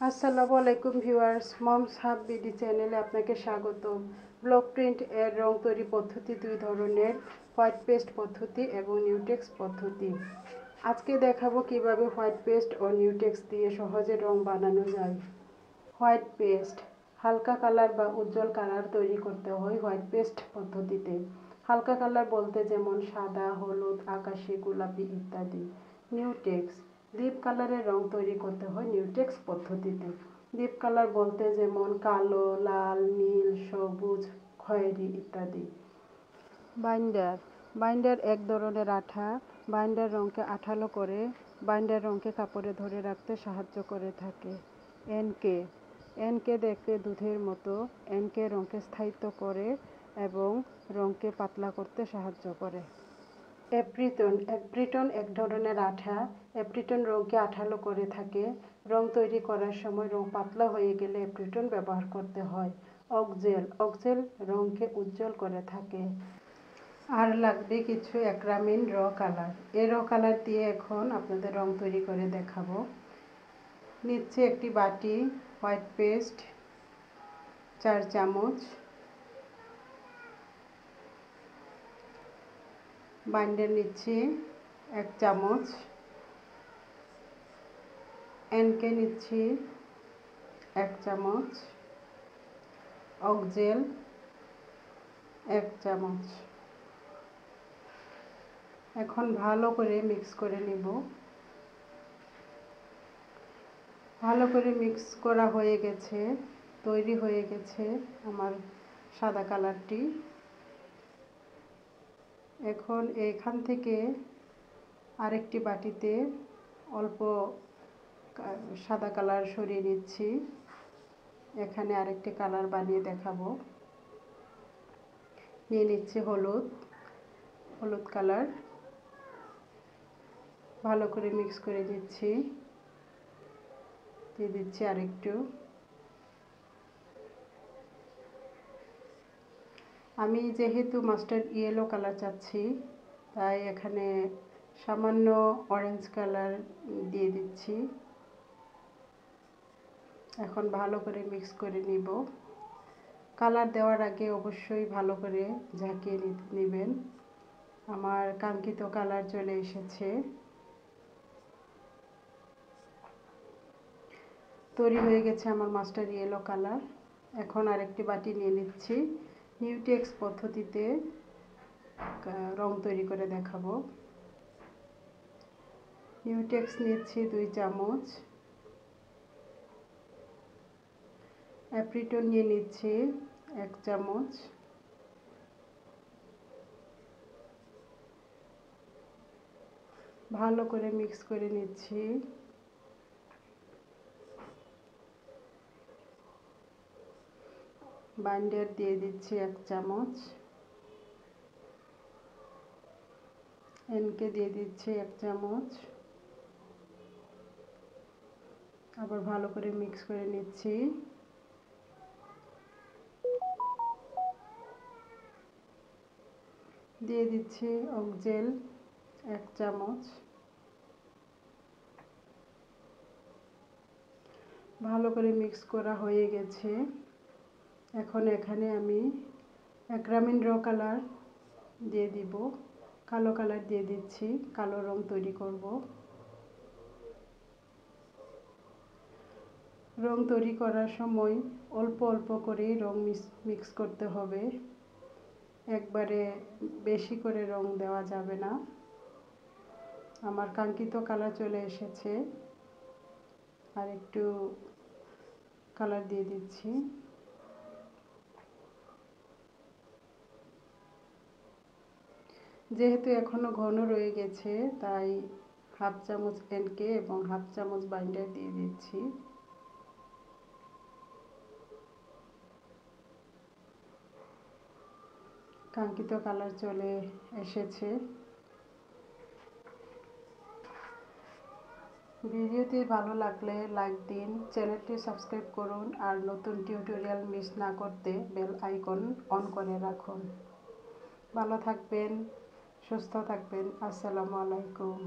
আসসালামু আলাইকুম viewers, moms hub BD চ্যানেলে আপনাকে স্বাগতম। ব্লক প্রিন্ট এর রং তৈরি পদ্ধতি দুই ধরনের, হোয়াইট পেস্ট পদ্ধতি এবং নিউটেক্স পদ্ধতি। আজকে দেখাবো কিভাবে হোয়াইট পেস্ট ও নিউটেক্স দিয়ে সহজে রং বানানো যায়। হোয়াইট পেস্ট হালকা কালার বা উজ্জ্বল কালার তৈরি করতে হয় হোয়াইট পেস্ট পদ্ধতিতে। হালকা কালার বলতে যেমন সাদা, হলুদ, আকাশি, গোলাপি ইত্যাদি। নিউটেক্স ডিপ কালারের রং তৈরি করতে হয় নিউটেক্স পদ্ধতিতে। ডিপ কালার বলতে যেমন কালো, লাল, নীল, সবুজ, খয়েরি ইত্যাদি। বাইন্ডার বাইন্ডার এক ধরনের আঠা। বাইন্ডার রঙকে আঠালো করে বাইন্ডার রঙকে কাপড়ে ধরে রাখতে সাহায্য করে থাকে। এনকে এনকে দেখতে দুধের মতো। এনকে রঙকে স্থায়িত্ব করে এবং রঙকে পাতলা করতে সাহায্য করে। অ্যাপ্রিটন এক ধরনের আঠা। অ্যাপ্রিটন রঙকে আঠালো করে থাকে। রং তৈরি করার সময় রং পাতলা হয়ে গেলে অ্যাপ্রিটন ব্যবহার করতে হয়। অক্সেল রঙকে উজ্জ্বল করে থাকে। আর লাগবে কিছু অ্যাক্রামিন র কালার। এই র কালার দিয়ে এখন আপনাদের রং তৈরি করে দেখাবো। নিচ্ছে একটি বাটি হোয়াইট পেস্ট 4 চামচ, বাইন্ডার নিচ্ছি 1 চামচ, এনকে নিচ্ছি 1 চামচ, অক্সেল 1 চামচ। এখন ভালো করে মিক্স করে নিব। ভালো করে মিক্স করা হয়ে গেছে, তৈরি হয়ে গেছে আমার সাদা কালারটি। এখন এখান থেকে আরেকটি বাটিতে অল্প সাদা কালার সরিয়ে নিচ্ছি। এখানে আরেকটি কালার বানিয়ে দেখাবো। নিয়ে নিচ্ছি হলুদ কালার। ভালো করে মিক্স করে দিচ্ছি। দিয়ে দিচ্ছি আরেকটু। আমি যেহেতু মাস্টার্ড ইয়েলো কালার চাচ্ছি, তাই এখানে সামান্য অরেঞ্জ কালার দিয়ে দিচ্ছি। এখন ভালো করে মিক্স করে নিব। কালার দেওয়ার আগে অবশ্যই ভালো করে ঝাঁকিয়ে নেবেন। আমার কাঙ্ক্ষিত কালার চলে এসেছে। তৈরি হয়ে গেছে আমার মাস্টার ইয়েলো কালার। এখন আরেকটি বাটি নিয়ে নিচ্ছি। নিউটেক্স পদ্ধতিতে রং তৈরি করে দেখাবো। নিউটেক্স নিচ্ছি 2 চামচ, অ্যাপ্রিটন নিয়ে নিচ্ছি 1 চামচ, ভালো করে মিক্স করে নিচ্ছি। বাইন্ডার দিয়ে দিচ্ছি 1 চামচ, এনকে দিয়ে দিচ্ছি 1 চামচ। আবার ভালো করে মিক্স করে নিচ্ছি। দিয়ে দিচ্ছি অক্সেল 1 চামচ। ভালো করে মিক্স করা হয়ে গেছে। এখন এখানে আমি অ্যাক্রামিন র কালার দিয়ে দিব। কালো কালার দিয়ে দিচ্ছি, কালো রং তৈরি করব। রং তৈরি করার সময় অল্প অল্প করে রং মিক্স করতে হবে। একবারে বেশি করে রং দেওয়া যাবে না। আমার কাঙ্ক্ষিত কালার চলে এসেছে। আর একটু কালার দিয়ে দিচ্ছি। যেহেতু এখনো ঘন রয়ে গেছে, তাই হাফ চামচ এনকে এবং হাফ চামচ বাইন্ডার দিয়ে দিচ্ছি। কাঙ্ক্ষিত কালার চলে এসেছে। ভিডিওটি ভালো লাগলে লাইক দিন, চ্যানেলটি সাবস্ক্রাইব করুন আর নতুন টিউটোরিয়াল মিস না করতে বেল আইকন অন করে রাখুন। ভালো থাকবেন, সুস্থ থাকবেন। আসসালামু আলাইকুম।